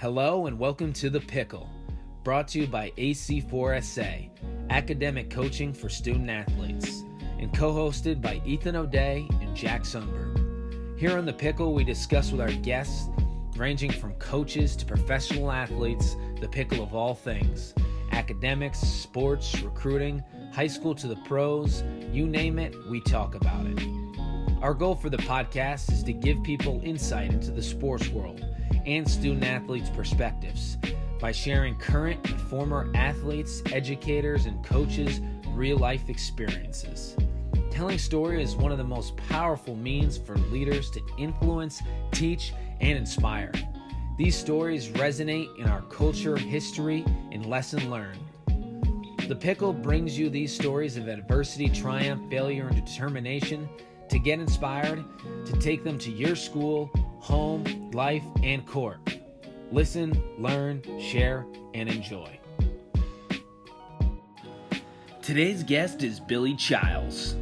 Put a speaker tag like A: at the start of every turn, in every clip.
A: Hello and welcome to The Pickle, brought to you by AC4SA, academic coaching for student athletes, and co-hosted by Ethan O'Day and Jack Sundberg. Here on The Pickle, we discuss with our guests, ranging from coaches to professional athletes, the pickle of all things: academics, sports, recruiting, high school to the pros, you name it, we talk about it. Our goal for the podcast is to give people insight into the sports world and student athletes' perspectives by sharing current and former athletes, educators, and coaches' real-life experiences. Telling story is one of the most powerful means for leaders to influence, teach, and inspire. These stories resonate in our culture, history, and lesson learned. The Pickle brings you these stories of adversity, triumph, failure, and determination to get inspired, to take them to your school, home, life, and court. Listen, learn, share, and enjoy. Today's guest is Billy Chiles.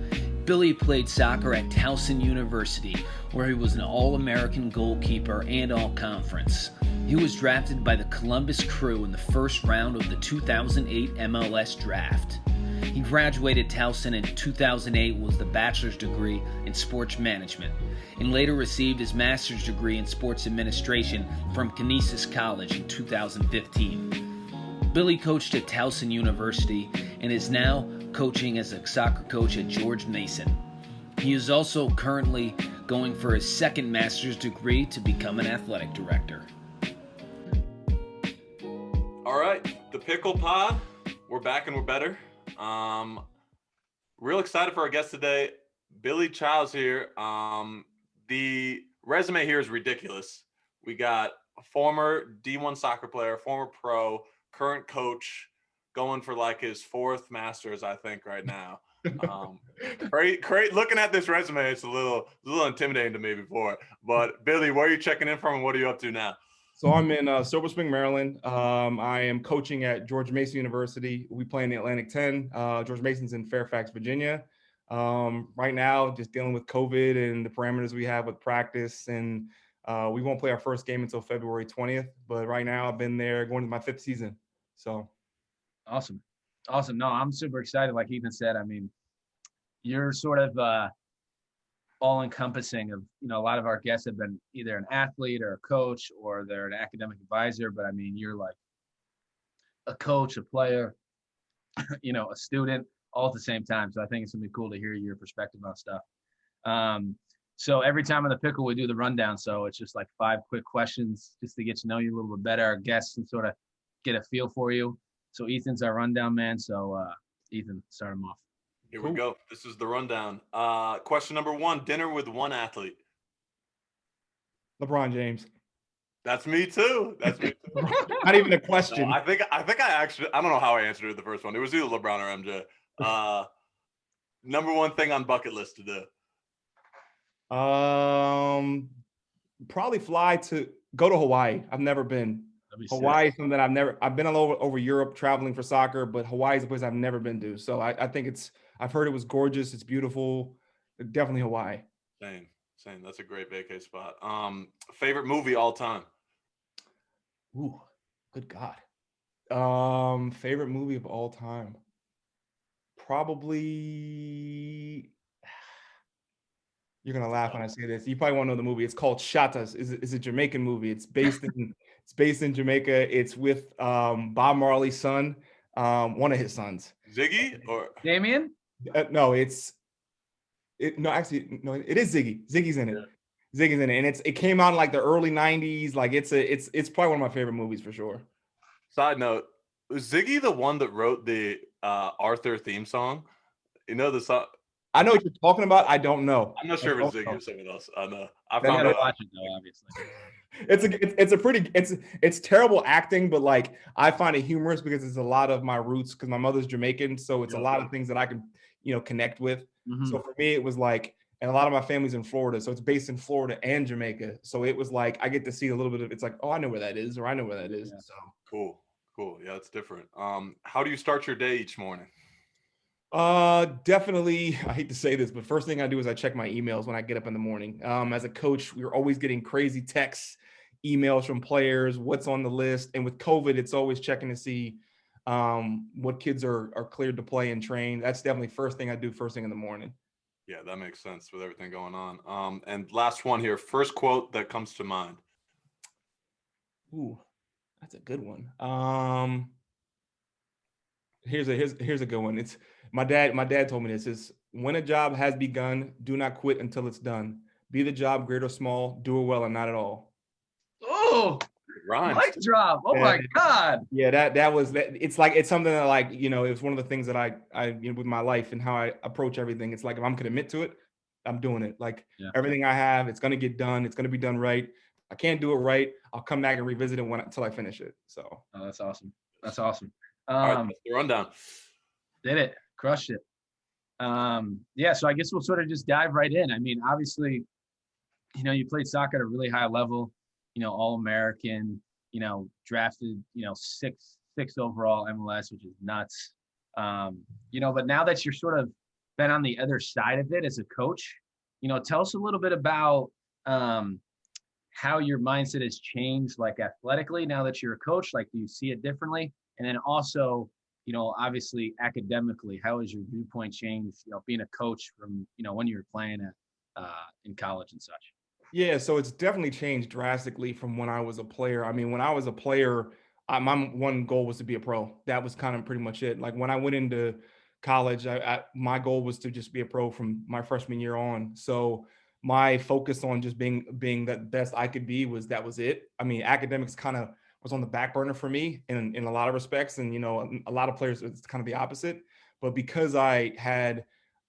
A: Billy played soccer at Towson University, where he was an All-American goalkeeper and All-Conference. He was drafted by the Columbus Crew in the first round of the 2008 MLS Draft. He graduated Towson in 2008 with a bachelor's degree in sports management, and later received his master's degree in sports administration from Canisius College in 2015. Billy coached at Towson University and is now coaching as a soccer coach at George Mason. He is also currently going for his second master's degree to become an athletic director.
B: All right, the Pickle Pod. We're back and we're better. Real excited for our guest today, Billy Chiles here. The resume here is ridiculous. We got a former D1 soccer player, former pro, current coach, going for like his fourth master's, I think, right now. Great. Looking at this resume, it's a little intimidating to me before. But Billy, where are you checking in from, and what are you up to now?
C: So I'm in Silver Spring, Maryland. I am coaching at George Mason University. We play in the Atlantic 10. George Mason's in Fairfax, Virginia. Right now, just dealing with COVID and the parameters we have with practice. And we won't play our first game until February 20th. But right now, I've been there going to my fifth season. So
D: Awesome. No, I'm super excited. Like Ethan said, I mean, you're sort of all-encompassing of, a lot of our guests have been either an athlete or a coach or they're an academic advisor, but I mean, you're like a coach, a player, a student all at the same time. So I think it's gonna be cool to hear your perspective on stuff. So every time on the Pickle, we do the rundown. So it's just like 5 quick questions just to get to know you a little bit better, our guests, and sort of get a feel for you. So Ethan's our rundown man. So Ethan, start him off.
B: Here we go. This is the rundown. Question number 1, dinner with one athlete.
C: LeBron James.
B: That's me too.
C: Not even a question.
B: No, I think I actually, I don't know how I answered it the first one. It was either LeBron or MJ. Number 1 thing on bucket list to do.
C: Probably go to Hawaii. I've never been. Hawaii is something that I've been all over Europe traveling for soccer, but Hawaii is a place I've never been to. So I think I've heard it was gorgeous. It's beautiful. Definitely Hawaii.
B: Same. That's a great vacay spot. Favorite movie all time?
C: Ooh, good God. Favorite movie of all time? Probably, you're going to laugh when I say this. You probably won't know the movie. It's called Shatas. It's a Jamaican movie. It's based in Jamaica. It's with Bob Marley's son, one of his sons.
B: Ziggy or
D: Damien?
C: No, it is Ziggy. Ziggy's in it. Yeah. Ziggy's in it, and it came out in like the early '90s. Like it's probably one of my favorite movies for sure.
B: Side note: was Ziggy the one that wrote the Arthur theme song? You know the song.
C: I know what you're talking about. I don't know.
B: I'm not sure if it's Ziggy or someone else. I know. I
D: found out. Watch it though,
C: obviously. It's terrible acting, but like I find it humorous because it's a lot of my roots because my mother's Jamaican, so it's a lot of things that I can connect with. Mm-hmm. So for me, it was like, and a lot of my family's in Florida, so it's based in Florida and Jamaica. So it was like I get to see a little bit of it's like, oh, I know where that is, or I know where that is. Yeah. So
B: cool. Yeah, it's different. How do you start your day each morning?
C: Definitely. I hate to say this, but first thing I do is I check my emails when I get up in the morning. As a coach, we're always getting crazy texts, emails from players, what's on the list. And with COVID, it's always checking to see what kids are cleared to play and train. That's definitely first thing I do first thing in the morning.
B: Yeah, that makes sense with everything going on. And last one here, first quote that comes to mind.
C: Ooh, that's a good one. Here's a good one. It's my dad told me this is when a job has begun, do not quit until it's done. Be the job great or small, do it well or not at all.
D: Oh,
B: It rhymes.
D: mic drop. Oh
C: Yeah.
D: my God.
C: Yeah, that was that. It's something that, like, you know, it's one of the things that I with my life and how I approach everything. It's like, if I'm commit to it, I'm doing it. Like, everything I have, it's gonna get done. It's gonna be done right. I can't do it right, I'll come back and revisit it until I finish it. So.
D: Oh, that's awesome. That's awesome.
B: All right, that's the rundown.
D: Did it. Crushed it. Yeah, so I guess we'll sort of just dive right in. I mean, obviously, you know, you played soccer at a really high level, you know, All-American, you know, drafted, you know, sixth overall MLS, which is nuts. You know, but now that you're sort of been on the other side of it as a coach, you know, tell us a little bit about how your mindset has changed, like athletically, now that you're a coach. Like, do you see it differently? And then also, you know, obviously academically, how has your viewpoint changed, you know, being a coach from, you know, when you were playing at in college and such?
C: Yeah, so it's definitely changed drastically from when I was a player. I mean, when I was a player, my one goal was to be a pro. That was kind of pretty much it. Like, when I went into college, my goal was to just be a pro from my freshman year on. So my focus on just being the best I could be was it. I mean, academics kind of was on the back burner for me in a lot of respects, and, you know, a lot of players, it's kind of the opposite. But because I had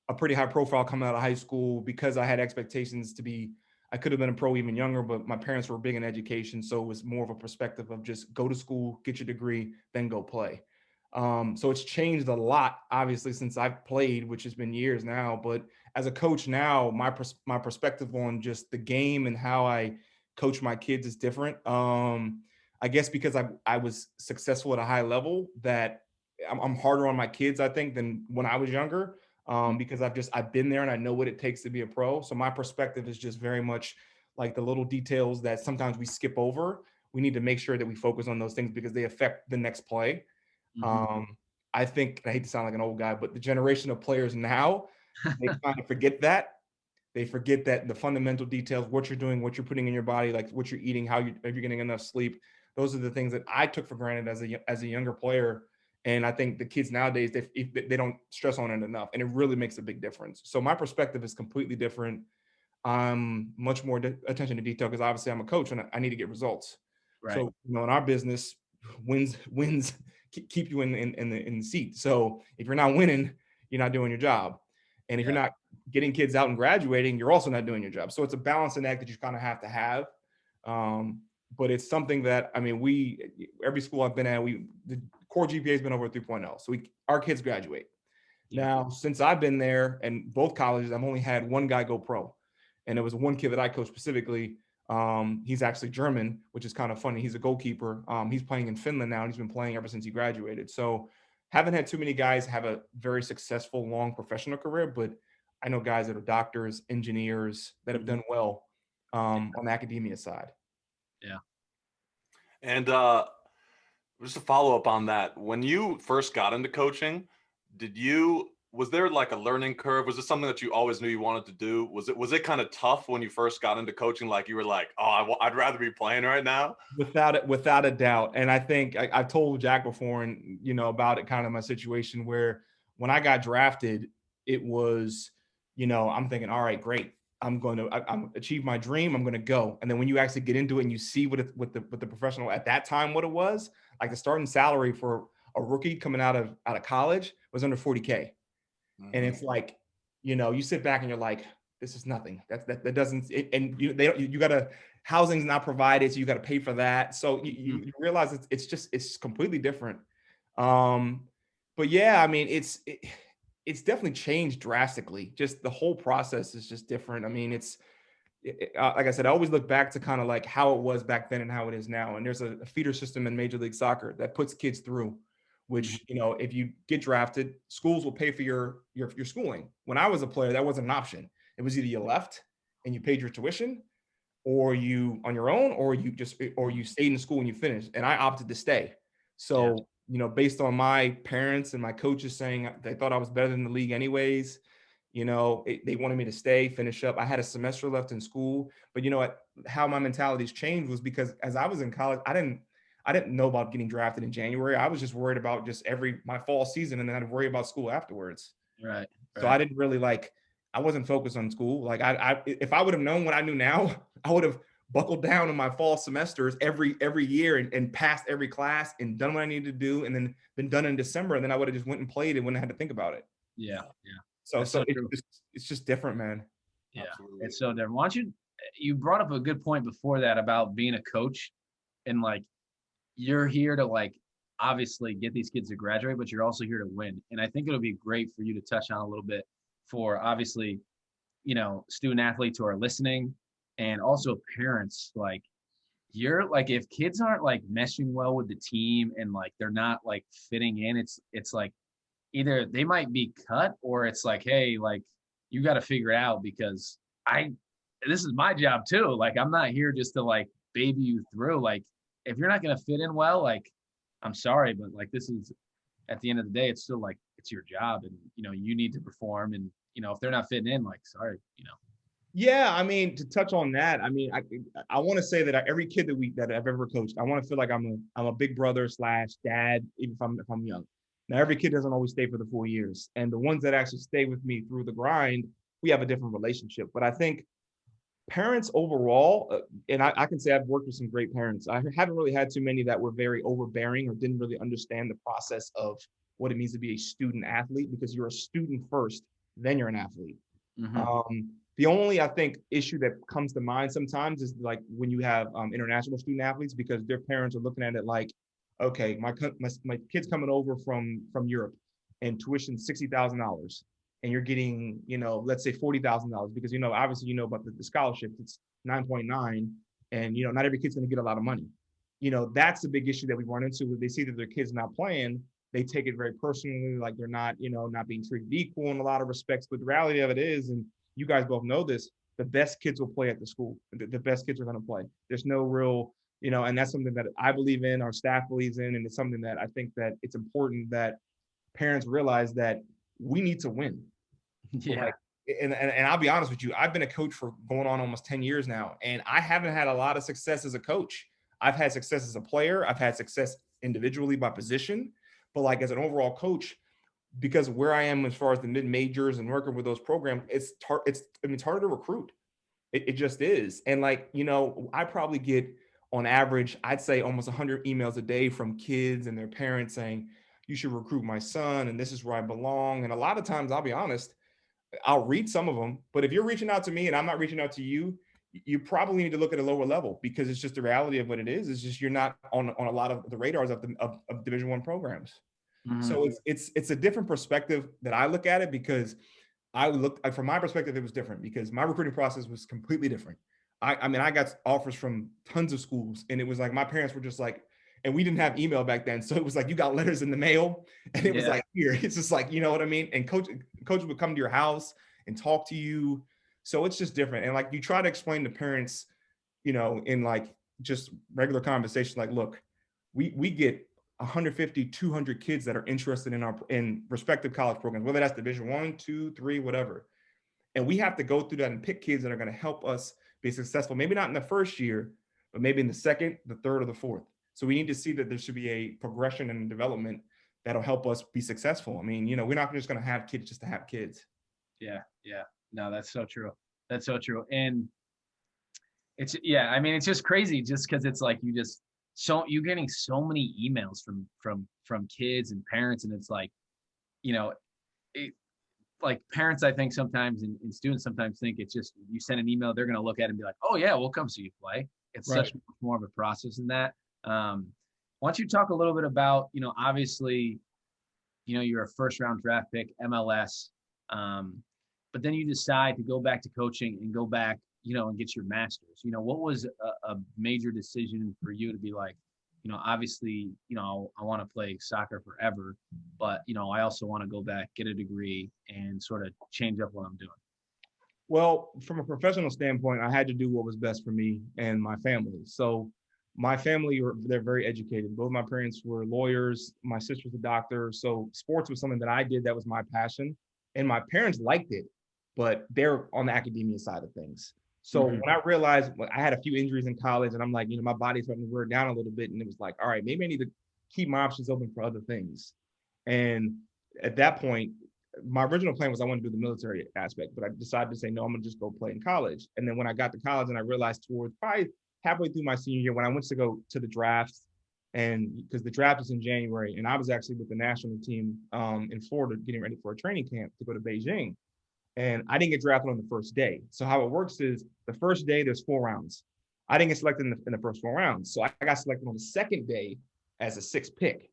C: a pretty high profile coming out of high school, because I had expectations to be, I could have been a pro even younger, but my parents were big in education. So it was more of a perspective of just go to school, get your degree, then go play. So it's changed a lot, obviously, since I've played, which has been years now. But as a coach now, my perspective on just the game and how I coach my kids is different. I guess because I was successful at a high level, that I'm harder on my kids, I think, than when I was younger. Because I've been there and I know what it takes to be a pro. So my perspective is just very much like the little details that sometimes we skip over. We need to make sure that we focus on those things because they affect the next play. I think, I hate to sound like an old guy, but the generation of players now, they kind of forget that. They forget that the fundamental details, what you're doing, what you're putting in your body, like what you're eating, if you're getting enough sleep. Those are the things that I took for granted as a younger player. And I think the kids nowadays, they don't stress on it enough, and it really makes a big difference. So my perspective is completely different. I'm much more attention to detail because obviously I'm a coach and I need to get results.
D: Right.
C: So, you know, in our business, wins keep you in the seat. So if you're not winning, you're not doing your job. And if you're not getting kids out and graduating, you're also not doing your job. So it's a balancing act that you kind of have to have. But it's something that, I mean, every school I've been at, the core GPA has been over 3.0. So our kids graduate. Now, since I've been there, and both colleges, I've only had one guy go pro. And it was one kid that I coached specifically. He's actually German, which is kind of funny. He's a goalkeeper. He's playing in Finland now, and he's been playing ever since he graduated. So haven't had too many guys have a very successful, long professional career, but I know guys that are doctors, engineers that have done well on the academia side.
B: Yeah. And just a follow up on that. When you first got into coaching, was there like a learning curve? Was it something that you always knew you wanted to do? Was it kind of tough when you first got into coaching? Like you were like, oh, I'd rather be playing right now.
C: Without a doubt. And I think I've told Jack before, and, you know, about it, kind of my situation where when I got drafted, it was, you know, I'm thinking, all right, great. I'm achieve my dream. I'm going to go. And then when you actually get into it and you see what the professional at that time, what it was, like the starting salary for a rookie coming out of college was under 40K. And it's like, you know, you sit back and you're like, this is nothing. That doesn't, you got to, housing's not provided, so you got to pay for that. So you realize it's completely different. But yeah, I mean, it's definitely changed drastically. Just the whole process is just different. I mean, like I said, I always look back to kind of like how it was back then and how it is now. And there's a feeder system in Major League Soccer that puts kids through, which, you know, if you get drafted, schools will pay for your schooling. When I was a player, that wasn't an option. It was either you left and you paid your tuition, or you on your own, or you stayed in school and you finished. And I opted to stay. So, based on my parents and my coaches saying they thought I was better than the league anyways, they wanted me to stay, finish up. I had a semester left in school, but you know what? How my mentalities changed was because as I was in college, I didn't know about getting drafted in January. I was just worried about just my fall season, and then I'd worry about school afterwards.
D: Right.
C: So I didn't really I wasn't focused on school. Like if I would have known what I knew now, I would have buckled down in my fall semesters every year and passed every class and done what I needed to do, and then been done in December. And then I would have just went and played and wouldn't have had to think about it.
D: Yeah.
C: So
D: That's so true.
C: it's just different, man.
D: Yeah,
B: Absolutely.
D: it's so different. Why don't you brought up a good point before that about being a coach, and like you're here to like obviously get these kids to graduate, but you're also here to win. And I think it'll be great for you to touch on a little bit for obviously, student athletes who are listening, and also parents. Like you're like, if kids aren't like meshing well with the team and like they're not like fitting in, it's like either they might be cut, or it's like, hey, like you got to figure it out, because this is my job too. Like I'm not here just to like baby you through. Like if you're not going to fit in well, like I'm sorry, but like this is at the end of the day, it's still like it's your job, and you need to perform. And if they're not fitting in, like sorry.
C: Yeah, I mean, to touch on that, I mean, I want to say that every kid that I've ever coached, I want to feel like I'm a big brother / dad, even if I'm young. Now, every kid doesn't always stay for the 4 years, and the ones that actually stay with me through the grind, we have a different relationship. But I think parents overall, and I can say I've worked with some great parents. I haven't really had too many that were very overbearing or didn't really understand the process of what it means to be a student athlete, because you're a student first, then you're an athlete.
D: Mm-hmm.
C: The only, I think, issue that comes to mind sometimes is like when you have international student athletes, because their parents are looking at it like, okay, my kid's coming over from Europe, and tuition $60,000, and you're getting, let's say $40,000, because obviously about the scholarship, it's 9.9, and not every kid's going to get a lot of money. That's the big issue that we run into. When they see that their kid's not playing, they take it very personally, like they're not not being treated equal in a lot of respects. But the reality of it is, and you guys both know this, the best kids will play at the school. The best kids are going to play. There's no real, and that's something that I believe in, our staff believes in, and it's something that I think that it's important that parents realize that we need to win.
D: Yeah.
C: Like, and I'll be honest with you, I've been a coach for going on almost 10 years now, and I haven't had a lot of success as a coach. I've had success as a player. I've had success individually by position, but like as an overall coach, because where I am as far as the mid majors and working with those programs, it's harder to recruit. It just is. And like, I probably get on average, I'd say almost 100 emails a day from kids and their parents saying, you should recruit my son, and this is where I belong. And a lot of times, I'll be honest, I'll read some of them, but if you're reaching out to me and I'm not reaching out to you, you probably need to look at a lower level, because it's just the reality of what it is. It's just you're not on a lot of the radars of Division I programs.
D: Mm-hmm.
C: So it's a different perspective that I look at it, because from my perspective, it was different because my recruiting process was completely different. I mean, I got offers from tons of schools, and it was like my parents were just like, and we didn't have email back then, so it was like you got letters in the mail, and it was like here. It's just like, you know what I mean. And coach would come to your house and talk to you. So it's just different. And like you try to explain to parents, in like just regular conversation, like, look, we get 150, 200 kids that are interested in respective college programs, whether that's Division I, II, III, whatever. And we have to go through that and pick kids that are going to help us be successful. Maybe not in the first year, but maybe in the second, the third, or the fourth. So we need to see that there should be a progression and development that'll help us be successful. I mean, we're not just going to have kids just to have kids.
D: Yeah. No, that's so true. That's so true. And I mean, it's just crazy just because it's like you're getting so many emails from kids and parents, and it's like, like parents, I think sometimes and students sometimes think it's just you send an email, they're going to look at it and be like, oh yeah, we'll come see you play. It's
C: Right.
D: such more of a process than that. Why don't you talk a little bit about, obviously, you're a first round draft pick, MLS, but then you decide to go back to coaching and go back, and get your master's. What was a major decision for you to be like, obviously, I want to play soccer forever, but, I also want to go back, get a degree, and sort of change up what I'm doing?
C: Well, from a professional standpoint, I had to do what was best for me and my family. So my family, they're very educated. Both my parents were lawyers. My sister's a doctor. So sports was something that I did that was my passion. And my parents liked it, but they're on the academia side of things. So when I realized I had a few injuries in college and I'm like, my body's starting to wear down a little bit. And it was like, all right, maybe I need to keep my options open for other things. And at that point, my original plan was I wanted to do the military aspect, but I decided to say, no, I'm going to just go play in college. And then when I got to college and I realized towards probably halfway through my senior year, when I went to go to the drafts, and because the draft is in January, and I was actually with the national team in Florida getting ready for a training camp to go to Beijing. And I didn't get drafted on the first day. So how it works is the first day, there's 4 rounds. I didn't get selected in the first 4 rounds. So I got selected on the second day as a 6th pick.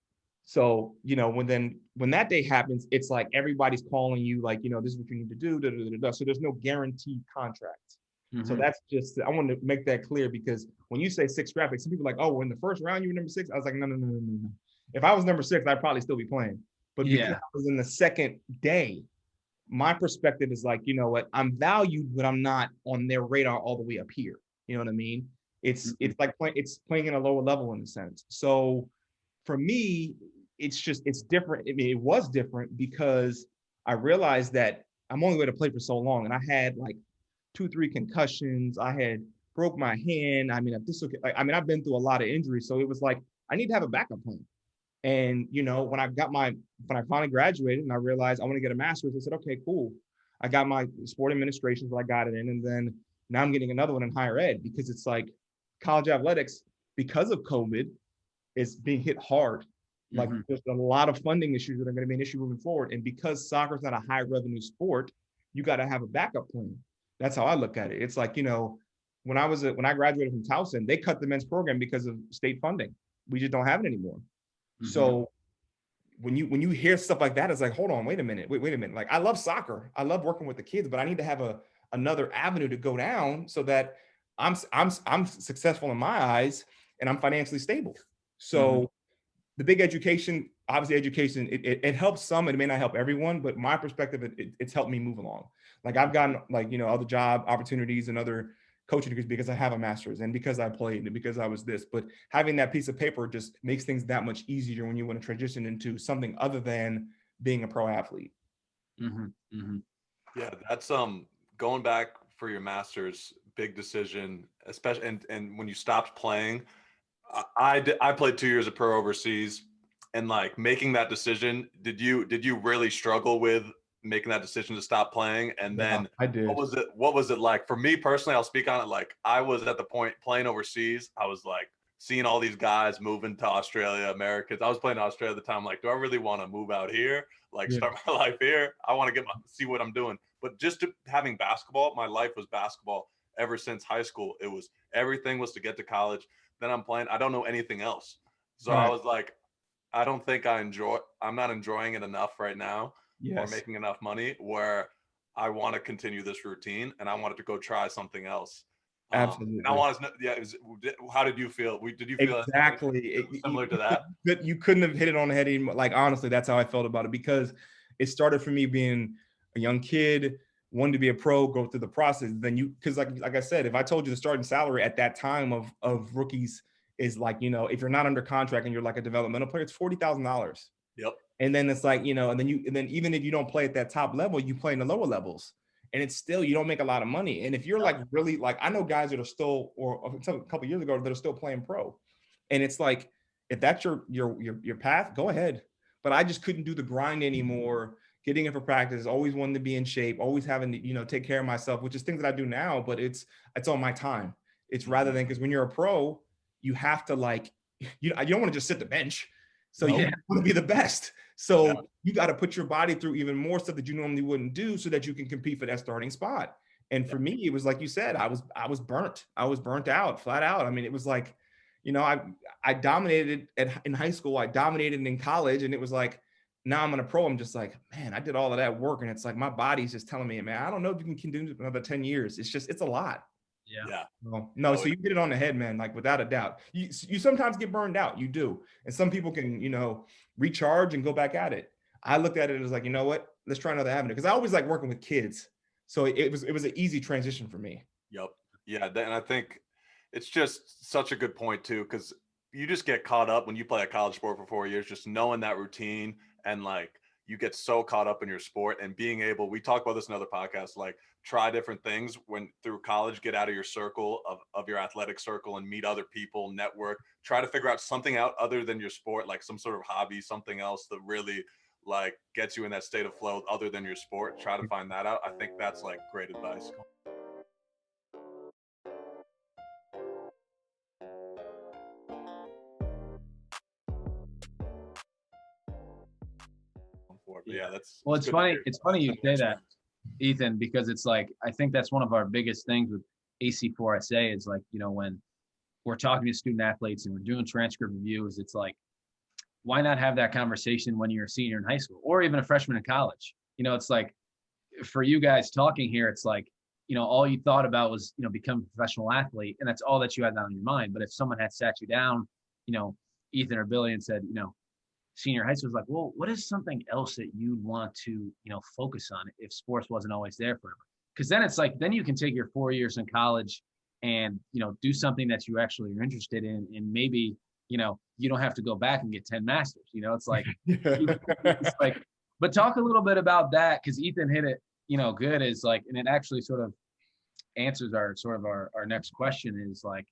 C: So, when that day happens, it's like everybody's calling you, like, this is what you need to do. Da, da, da, da. So there's no guaranteed contract. So that's just, I wanted to make that clear, because when you say 6th draft pick, some people are like, oh, well, in the first round, you were number 6. I was like, no, no, no, no, no, no. If I was number 6, I'd probably still be playing. But because I was in the second day, my perspective is like, you know what, I'm valued, but I'm not on their radar all the way up here. You know what I mean? It's like playing in a lower level in a sense. So for me, it's different. I mean, it was different because I realized that I'm only going to play for so long. And I had like 2-3 concussions. I had broke my hand. I mean, I've been through a lot of injuries. So it was like, I need to have a backup plan. And, when I finally graduated and I realized I want to get a master's, I said, okay, cool. I got my sport administration, so I got it in. And then now I'm getting another one in higher ed, because it's like college athletics, because of COVID, is being hit hard. Like there's a lot of funding issues that are going to be an issue moving forward. And because soccer is not a high revenue sport, you got to have a backup plan. That's how I look at it. It's like, when I graduated from Towson, they cut the men's program because of state funding. We just don't have it anymore. So when you hear stuff like that, it's like, hold on, wait a minute. Like, I love soccer. I love working with the kids, but I need to have another avenue to go down so that I'm successful in my eyes and I'm financially stable. So the big education, obviously education, it helps some, it may not help everyone, but my perspective, it's helped me move along. Like, I've gotten other job opportunities and other coaching degrees because I have a master's and because I played and because I was this, but having that piece of paper just makes things that much easier when you want to transition into something other than being a pro athlete.
B: Yeah, that's going back for your master's, big decision, especially and when you stopped playing. I played 2 years of pro overseas, and like making that decision, did you really struggle with making that decision to stop playing? And then
C: I did.
B: What was it like? For me personally, I'll speak on it. Like, I was at the point playing overseas, I was like seeing all these guys moving to Australia, Americans. I was playing in Australia at the time. Like, do I really want to move out here? Like, start my life here? I want to see what I'm doing. But just having basketball, my life was basketball ever since high school. Everything was to get to college. Then I'm playing. I don't know anything else. So I was like, I don't think I'm not enjoying it enough right now, or making enough money where I want to continue this routine, and I wanted to go try something else.
C: Absolutely.
B: And I want to know, how did you feel? Did you feel
C: exactly
B: similar to that?
C: You couldn't have hit it on the head anymore. Like, honestly, that's how I felt about it, because it started for me being a young kid, wanted to be a pro, go through the process. Then because like I said, if I told you the starting salary at that time of rookies is like, if you're not under contract and you're like a developmental player, it's $40,000.
B: Yep. And
C: then it's like, and then even if you don't play at that top level, you play in the lower levels, and it's still, you don't make a lot of money. And if you're like really, like, I know guys that are still, or a couple of years ago, that are still playing pro, and it's like, if that's your path, go ahead. But I just couldn't do the grind anymore. Getting in for practice, always wanting to be in shape, always having to, take care of myself, which is things that I do now, but it's on my time. It's rather than, because when you're a pro, you have to, like, you don't want to just sit the bench. So you want to be the best. So you got to put your body through even more stuff that you normally wouldn't do, so that you can compete for that starting spot. And for me, it was like you said, I was burnt. I was burnt out, flat out. I mean, it was like, I dominated in high school. I dominated in college, and it was like, now I'm in a pro. I'm just like, man, I did all of that work, and it's like my body's just telling me, man, I don't know if you can do another 10 years. It's a lot.
B: Yeah.
C: No, so you get it on the head, man, like, without a doubt. You sometimes get burned out. You do. And some people can, recharge and go back at it. I looked at it as like, you know what? Let's try another avenue. Because I always like working with kids. So it was an easy transition for me.
B: Yep. Yeah. And I think it's just such a good point too, because you just get caught up when you play a college sport for 4 years, just knowing that routine, and like you get so caught up in your sport and being able, we talk about this in other podcasts, like try different things when through college, get out of your circle of your athletic circle and meet other people, network, try to figure out something out other than your sport, like some sort of hobby, something else that really like gets you in that state of flow other than your sport. Try to find that out. I think that's like great advice. For. But yeah, that's
D: well, it's funny. It's funny you say that,
B: experience.
D: Ethan, because it's like I think that's one of our biggest things with AC4SA is like, you know, when we're talking to student athletes and we're doing transcript reviews, it's like, why not have that conversation when you're a senior in high school or even a freshman in college? You know, it's like for you guys talking here, it's like, you know, all you thought about was, you know, become a professional athlete, and that's all that you had on your mind. But if someone had sat you down, you know, Ethan or Billy, and said, you know, senior high school is like, well, what is something else that you want to, you know, focus on if sports wasn't always there forever? Because then it's like, then you can take your 4 years in college and, you know, do something that you actually are interested in. And maybe, you know, you don't have to go back and get 10 masters, you know, it's like, it's like, but talk a little bit about that. Cause Ethan hit it, you know, good is like, and it actually sort of answers our next question is like,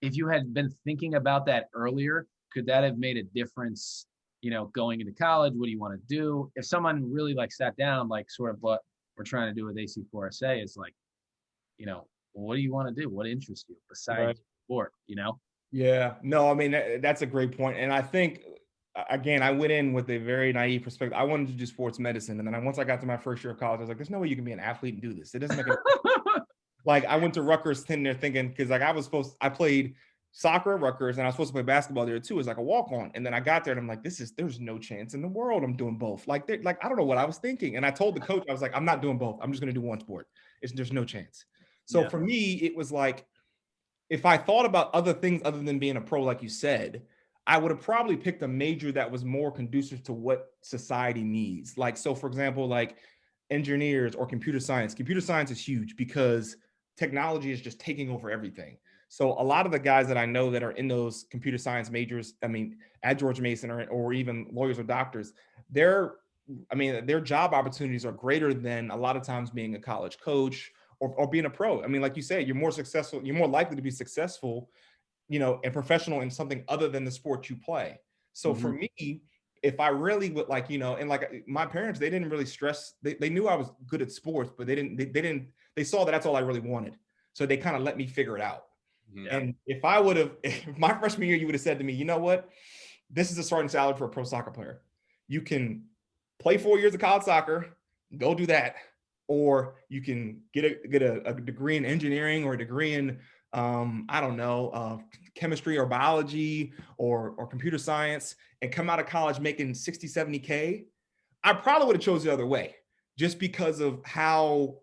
D: if you had been thinking about that earlier, could that have made a difference, you know, going into college? What do you want to do? If someone really like sat down, like sort of what we're trying to do with AC4SA is like, you know, what do you want to do? What interests you besides
C: Right.
D: sport, you know?
C: Yeah, no, I mean, that's a great point. And I think, again, I went in with a very naive perspective. I wanted to do sports medicine. And then once I got to my first year of college, I was like, there's no way you can be an athlete and do this. It doesn't make any Like I went to Rutgers sitting there thinking, because like I played soccer at Rutgers and I was supposed to play basketball there too as like a walk-on. And then I got there and I'm like, there's no chance in the world I'm doing both. Like, I don't know what I was thinking. And I told the coach, I was like, I'm not doing both. I'm just going to do one sport. There's no chance. So
D: Yeah.
C: for me, it was like, if I thought about other things other than being a pro, like you said, I would have probably picked a major that was more conducive to what society needs. Like, so for example, like engineers or computer science. Computer science is huge because technology is just taking over everything. So a lot of the guys that I know that are in those computer science majors, I mean, at George Mason or even lawyers or doctors, their job opportunities are greater than a lot of times being a college coach or being a pro. I mean, like you said, you're more successful, you're more likely to be successful, you know, and professional in something other than the sport you play. So for me, if I really would like, you know, and like my parents, they didn't really stress, they knew I was good at sports, but they saw that that's all I really wanted. So they kind of let me figure it out.
B: Yeah.
C: And if my freshman year, you would have said to me, you know what, this is a starting salary for a pro soccer player. You can play 4 years of college soccer, go do that. Or you can get a degree in engineering or a degree in, I don't know, chemistry or biology or computer science and come out of college making 60, 70K. I probably would have chose the other way just because of how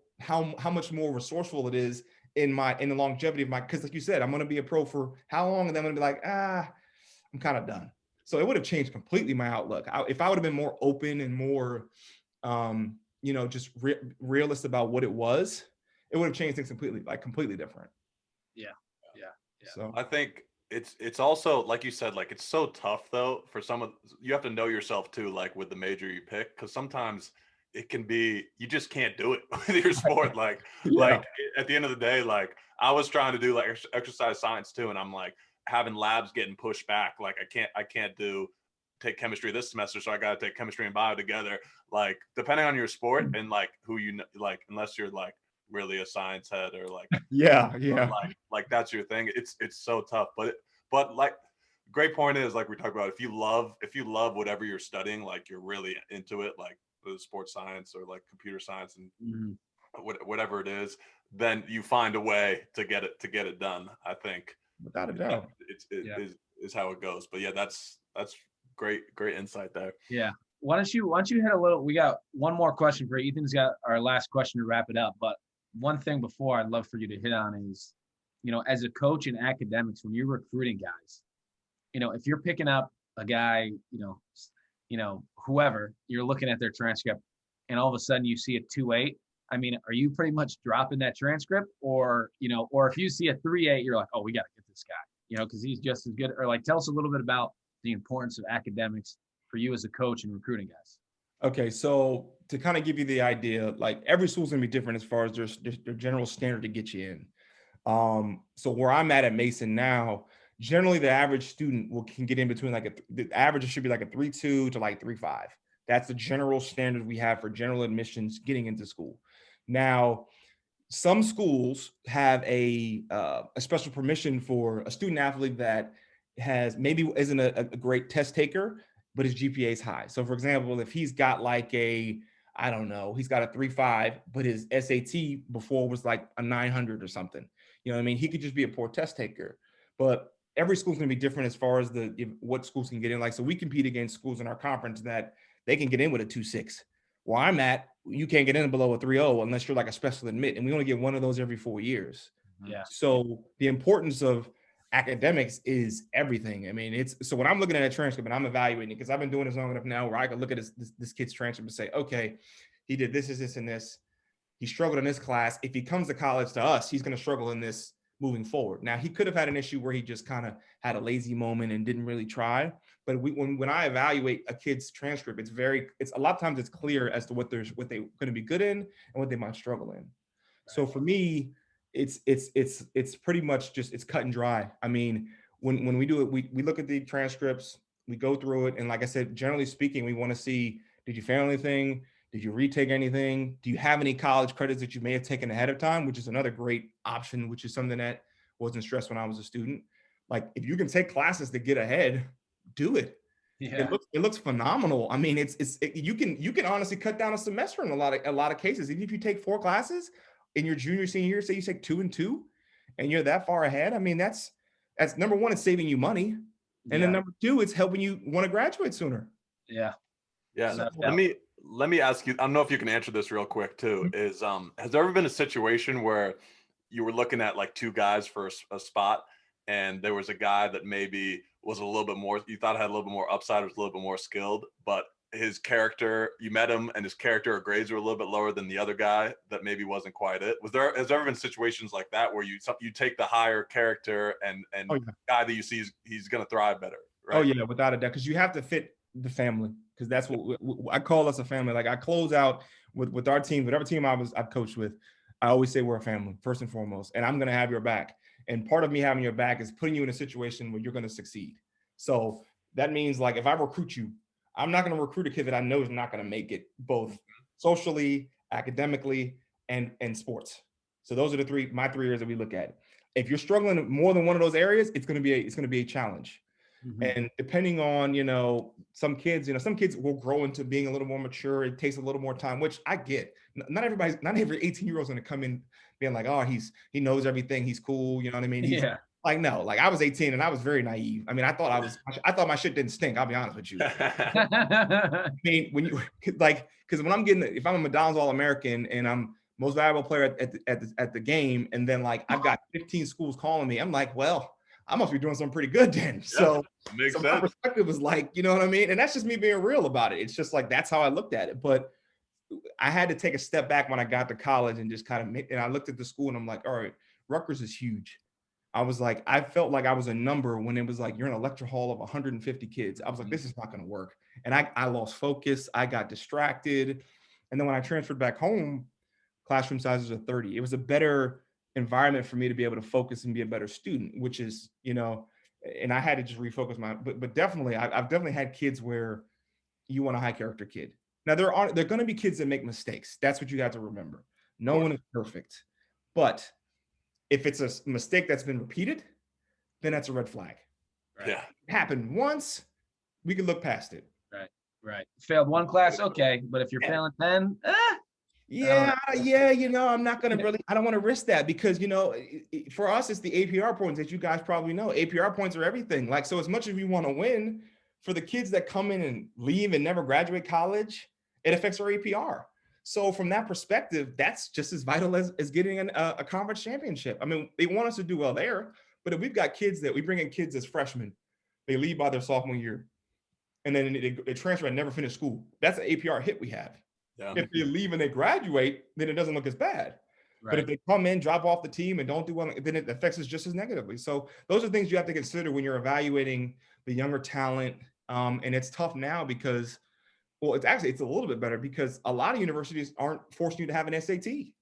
C: much more resourceful it is in the longevity of my, because like you said, I'm going to be a pro for how long? And then I'm going to be like, I'm kind of done. So it would have changed completely my outlook. If I would have been more open and more, you know, just realist about what it was, it would have changed things completely different.
D: Yeah.
C: So
B: I think it's also like you said, like it's so tough though for you have to know yourself too, like with the major you pick, because sometimes it can be you just can't do it with your sport. Like like at the end of the day, like I was trying to do like exercise science too, and I'm like having labs getting pushed back. Like I can't take chemistry this semester, so I got to take chemistry and bio together. Like depending on your sport and like who you know, like unless you're like really a science head or like
C: yeah.
B: like that's your thing. It's so tough, but like great point is like we talked about, if you love whatever you're studying, like you're really into it, like the sports science or like computer science and whatever it is, then you find a way to get it done. I think
C: Without a doubt.
B: Is how it goes. But yeah, that's great insight there.
D: Yeah. Why don't you hit a little, we got one more question for you. Ethan's got our last question to wrap it up, but one thing before I'd love for you to hit on is, you know, as a coach in academics, when you're recruiting guys, you know, if you're picking up a guy, you know, whoever, you're looking at their transcript and all of a sudden you see a 2.8 I mean, are you pretty much dropping that transcript, or or if you see a 3.8, you're like, oh, we got to get this guy, because he's just as good. Or like, tell us a little bit about the importance of academics for you as a coach and recruiting guys.
C: Okay, so to kind of give you the idea, like every school's gonna be different as far as their general standard to get you in. So where I'm at Mason now, generally the average student can get in between the average should be like a 3.2 to like 3.5. That's the general standard we have for general admissions getting into school. Now, some schools have a special permission for a student athlete that maybe isn't a great test taker, but his GPA is high. So for example, if he's got like I don't know, he's got a 3.5, but his SAT before was like a 900 or something. You know what I mean? He could just be a poor test taker. But every school's gonna be different as far as what schools can get in. Like, so we compete against schools in our conference that they can get in with a 2.6. Where I'm at, you can't get in below a 3.0 unless you're like a special admit, and we only get one of those every 4 years.
D: Yeah.
C: So the importance of academics is everything. I mean, so when I'm looking at a transcript and I'm evaluating it, because I've been doing this long enough now where I can look at this kid's transcript and say, okay, he did this, and this. He struggled in this class. If he comes to college to us, he's going to struggle in this moving forward. Now, he could have had an issue where he just kind of had a lazy moment and didn't really try. But when I evaluate a kid's transcript, it's a lot of times it's clear as to what they're going to be good in and what they might struggle in. Right. So for me, it's pretty much just, it's cut and dry. I mean, when we do it, we look at the transcripts, we go through it. And like I said, generally speaking, we want to see, did you fail anything? Did you retake anything? Do you have any college credits that you may have taken ahead of time, which is another great option, which is something that wasn't stressed when I was a student. Like, if you can take classes to get ahead, do it. Yeah. It looks phenomenal. I mean, you can honestly cut down a semester in a lot of cases. Even if you take 4 classes in your junior, senior year, say you take 2 and 2, and you're that far ahead. I mean, that's number one, it's saving you money. And then number 2, it's helping you want to graduate sooner.
D: Yeah.
B: Yeah. So, let me ask you, I don't know if you can answer this real quick too, is has there ever been a situation where you were looking at like 2 guys for a spot, and there was a guy that maybe was a little bit more, you thought had a little bit more upside, was a little bit more skilled, but his character, you met him and his character or grades were a little bit lower than the other guy that maybe wasn't quite it? Has there ever been situations like that where you take the higher character and the guy that you see he's going to thrive better, right?
C: Oh yeah, without a doubt, because you have to fit the family, because that's what I call us, a family. Like, I close out with our team, whatever team I've coached with, I always say we're a family first and foremost, and I'm going to have your back. And part of me having your back is putting you in a situation where you're going to succeed. So that means, like, if I recruit you, I'm not going to recruit a kid that I know is not going to make it, both socially, academically, and sports. So those are my 3 areas that we look at. If you're struggling in more than one of those areas, it's going to be a challenge. Mm-hmm. And depending on, some kids will grow into being a little more mature. It takes a little more time, which I get. Not every 18-year-old is going to come in being like, oh, he knows everything. He's cool. You know what I mean?
D: Yeah.
C: Like, no, like, I was 18 and I was very naive. I mean, I thought my shit didn't stink. I'll be honest with you. I mean, because when if I'm a McDonald's All-American and I'm most valuable player at the game, and then like I've got 15 schools calling me, I'm like, well, I must be doing something pretty good then. Yeah, so my perspective was like, you know what I mean? And that's just me being real about it. It's just like, that's how I looked at it. But I had to take a step back when I got to college and just and I looked at the school and I'm like, all right, Rutgers is huge. I felt like I was a number when it was like, you're in a lecture hall of 150 kids. I was like, this is not going to work. And I lost focus. I got distracted. And then when I transferred back home, classroom sizes are 30. It was a better environment for me to be able to focus and be a better student, which is, and I had to just refocus but definitely, I've definitely had kids where you want a high character kid. Now there are going to be kids that make mistakes. That's what you have to remember. No one is perfect, but if it's a mistake that's been repeated, then that's a red flag.
B: Right? Yeah.
C: It happened once, we can look past it.
D: Right. Failed 1 class, okay. But if you're failing 10,
C: yeah, I'm not going to I don't want to risk that, because, for us, it's the APR points that you guys probably know. APR points are everything. Like, so as much as we want to win, for the kids that come in and leave and never graduate college, it affects our APR. So from that perspective, that's just as vital as getting a conference championship. I mean, they want us to do well there, but if we've got kids that we bring in kids as freshmen, they leave by their sophomore year, and then they transfer and never finish school, that's an APR hit we have.
B: Yeah.
C: If they leave and they graduate, then it doesn't look as bad. But if
D: Right.
C: they come in, drop off the team, and don't do well, then it affects us just as negatively. So those are things you have to consider when you're evaluating the younger talent. And it's tough now because, well, it's a little bit better because a lot of universities aren't forcing you to have an SAT.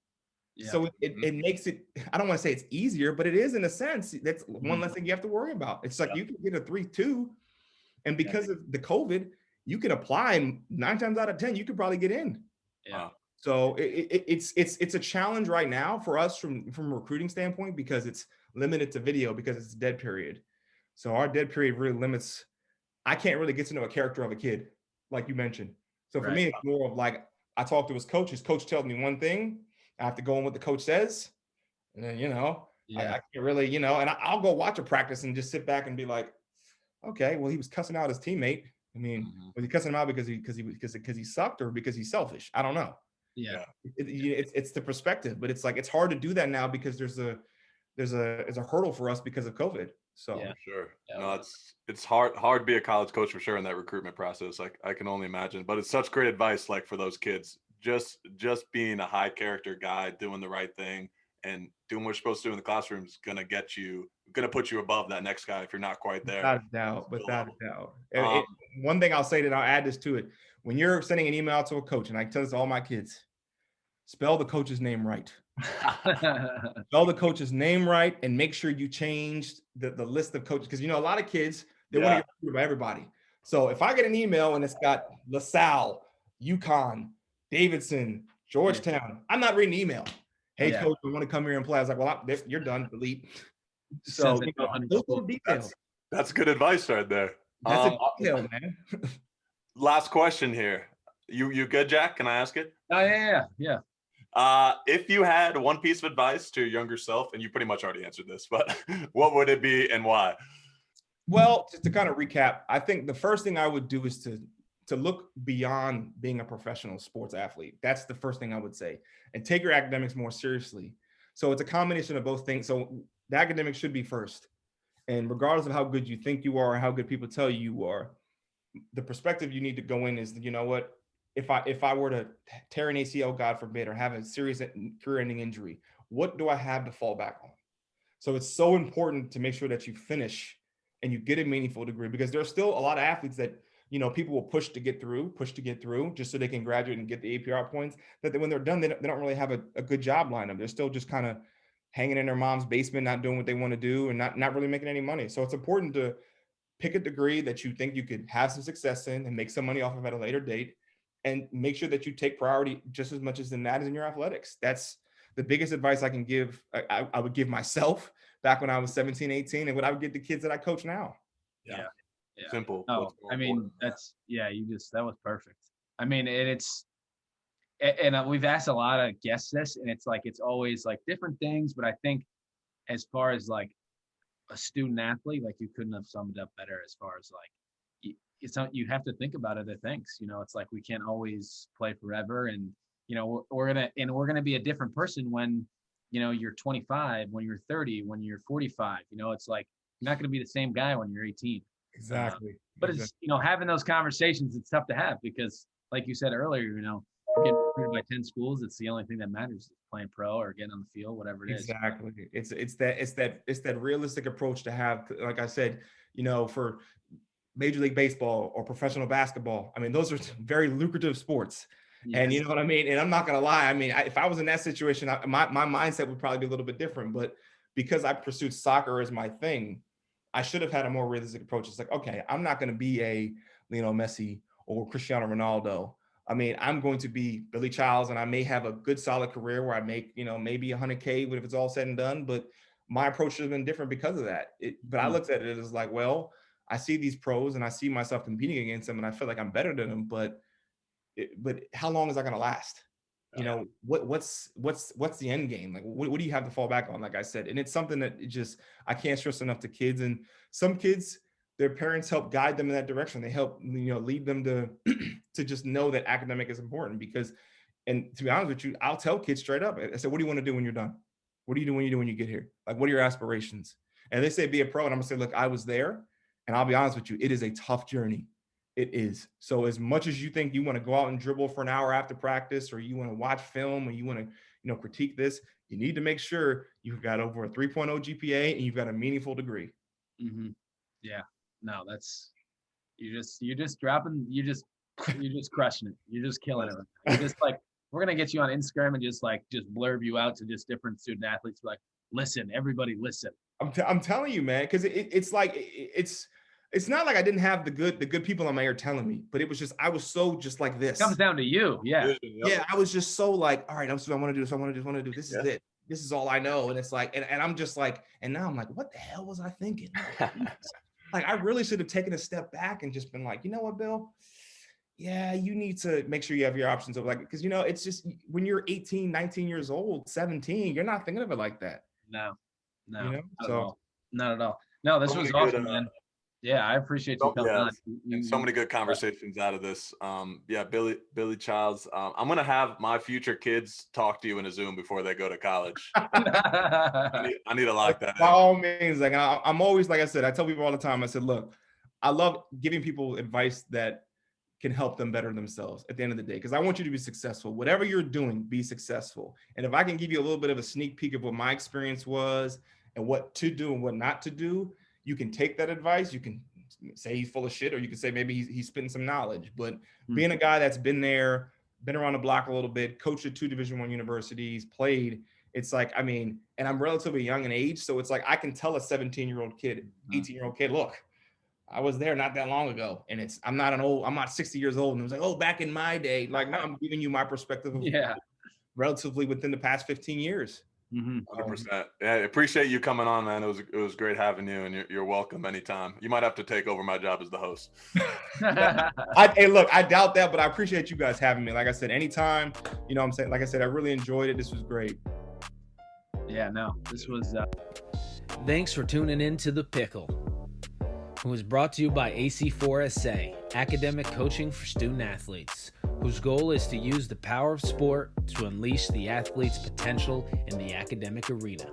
D: Yeah.
C: So it makes it, I don't want to say it's easier, but it is in a sense. That's one
D: Mhm.
C: less thing you have to worry about. It's like
B: Yeah.
C: you can get a 3.2, and
D: Yeah.
C: because of the COVID, you can apply, and 9 times out of 10, you could probably get in.
D: Yeah.
B: Wow.
C: So it's a challenge right now for us from a recruiting standpoint because it's limited to video because it's a dead period. So our dead period really limits. I can't really get to know a character of a kid, like you mentioned. So for
D: Right.
C: me, it's more of like I talk to his coach. His coach tells me one thing. I have to go on what the coach says, and then
D: Yeah.
C: I can't really and I'll go watch a practice and just sit back and be like, okay, well he was cussing out his teammate. I mean,
B: Mhm.
C: was he cussing him out because he sucked or because he's selfish? I don't know.
D: Yeah.
C: It's the perspective, but it's like it's hard to do that now because there's a hurdle for us because of COVID. So
D: Yeah.
B: For sure.
D: Yeah.
B: No, it's hard to be a college coach for sure in that recruitment process. Like I can only imagine. But it's such great advice, like for those kids. Just being a high character guy, doing the right thing, and doing what you're supposed to do in the classroom is gonna put you above that next guy if you're not quite there.
C: without a doubt.
B: Um,
C: One thing I'll say that I'll add this to it: when you're sending an email to a coach, and I tell this to all my kids, spell the coach's name right. Spell the coach's name right, and make sure you change the list of coaches because a lot of kids they want to
B: Yeah.
C: get recruited by everybody. So if I get an email and it's got LaSalle, UConn, Davidson, Georgetown, I'm not reading the email. Hey,
D: Yeah.
C: coach, we want to come here and play. I was like, well, you're done. Delete.
D: Sends
C: So
D: it to 100
C: those
D: schools.
C: little details.
B: That's good advice right there.
C: That's a detail, man.
B: Last question here. You good, Jack? Can I ask it?
D: Oh yeah. Yeah.
B: If you had one piece of advice to your younger self, and you pretty much already answered this, but what would it be and why?
C: Well, just to kind of recap, I think the first thing I would do is to look beyond being a professional sports athlete. That's the first thing I would say, and take your academics more seriously. So it's a combination of both things. So the academics should be first, and regardless of how good you think you are or how good people tell you are, the perspective you need to go in is, what if I were to tear an ACL, God forbid, or have a serious career-ending injury, what do I have to fall back on? So it's so important to make sure that you finish and you get a meaningful degree because there's still a lot of athletes that people will push to get through just so they can graduate and get the APR points. That when they're done, they don't really have a good job lined up. They're still just kind of hanging in their mom's basement, not doing what they want to do, and not really making any money. So it's important to pick a degree that you think you could have some success in and make some money off of at a later date, and make sure that you take priority just as much as in that as in your athletics. That's the biggest advice I can give. I would give myself back when I was 17, 18, and what I would give the kids that I coach now.
D: Yeah. Yeah.
B: Simple.
D: Oh,
B: What's more
D: I mean,
B: important?
D: that was perfect. I mean, and we've asked a lot of guests this, and it's always like different things, but I think as far as like a student athlete, like you couldn't have summed it up better as far as like, you have to think about other things, it's like we can't always play forever. And, we're going to be a different person when, you're 25, when you're 30, when you're 45, it's like, you're not going to be the same guy when you're 18.
C: Exactly.
D: But it's, having those conversations, it's tough to have because like you said earlier, you're getting recruited by 10 schools. It's the only thing that matters, playing pro or getting on the field, whatever it is.
C: Exactly. It's that realistic approach to have, like I said, for Major League Baseball or professional basketball. I mean, those are very lucrative sports.
D: Yes.
C: And you know what I mean? And I'm not going to lie. I mean, if I was in that situation, my mindset would probably be a little bit different. But because I pursued soccer as my thing, I should have had a more realistic approach. It's like, okay, I'm not going to be a Lionel Messi or Cristiano Ronaldo. I mean, I'm going to be Billy Chiles, and I may have a good, solid career where I make, maybe 100K if it's all said and done. But my approach should have been different because of that. But I looked at it as like, well, I see these pros and I see myself competing against them, and I feel like I'm better than them. But how long is that going to last? What's the end game? Like, what do you have to fall back on? Like I said, and it's something that I can't stress enough to kids. And some kids, their parents help guide them in that direction. They help, lead them to to just know that academic is important and to be honest with you, I'll tell kids straight up. I said, what do you want to do when you're done? What do you do when you get here? Like, what are your aspirations? And they say, be a pro. And I'm gonna say, look, I was there. And I'll be honest with you, it is a tough journey. It is. So as much as you think you want to go out and dribble for an hour after practice, or you want to watch film, or you want to, critique this, you need to make sure you've got over a 3.0 GPA and you've got a meaningful degree.
D: Mm-hmm. Yeah. No, that's you're just dropping. You're just crushing it. You're just killing it. You're just like, we're gonna get you on Instagram and just blurb you out to just different student athletes. Like, listen, everybody, listen.
C: I'm telling you, man, because it's like it's not like I didn't have the good people on my ear telling me, but it was just I was so just like this.
D: It comes down to you, yeah.
C: Yeah, I was just so like, all right, I'm what I want to do. So I want to do. This is it. This is all I know. And it's like, and I'm just like, and now I'm like, what the hell was I thinking? Like, I really should have taken a step back and just been like, you know what, Bill? Yeah, you need to make sure you have your options of, like, because it's just when you're 18, 19 years old, 17, you're not thinking of it like that.
D: No,
C: not
D: at all. No, this was awesome, man. Yeah, I appreciate you coming on.
B: And so many good conversations out of this. Billy Chiles. I'm gonna have my future kids talk to you in a Zoom before they go to college. I need to lock that.
C: By all means, like I'm always, like I said, I tell people all the time. I said, look, I love giving people advice that can help them better themselves at the end of the day, because I want you to be successful. Whatever you're doing, be successful. And if I can give you a little bit of a sneak peek of what my experience was and what to do and what not to do, you can take that advice. You can say he's full of shit, or you can say maybe he's spitting some knowledge. But being a guy that's been there, been around the block a little bit, coached at 2 Division I universities, played, it's like, I mean, and I'm relatively young in age, so it's like I can tell a 17-year-old kid, 18-year-old kid, look, I was there not that long ago, and I'm not 60 years old, and it was like, oh, back in my day. Like, now I'm giving you my perspective of relatively within the past 15 years.
B: 100%. Yeah, I appreciate you coming on, man. It was great having you, and you're welcome anytime. You might have to take over my job as the host.
C: Hey, look, I doubt that, but I appreciate you guys having me. Like I said, anytime, what I'm saying, like I said, I really enjoyed it. This was great.
D: Yeah, no, this was.
A: Thanks for tuning in to The Pickle. It was brought to you by AC4SA, academic coaching for student athletes, whose goal is to use the power of sport to unleash the athlete's potential in the academic arena.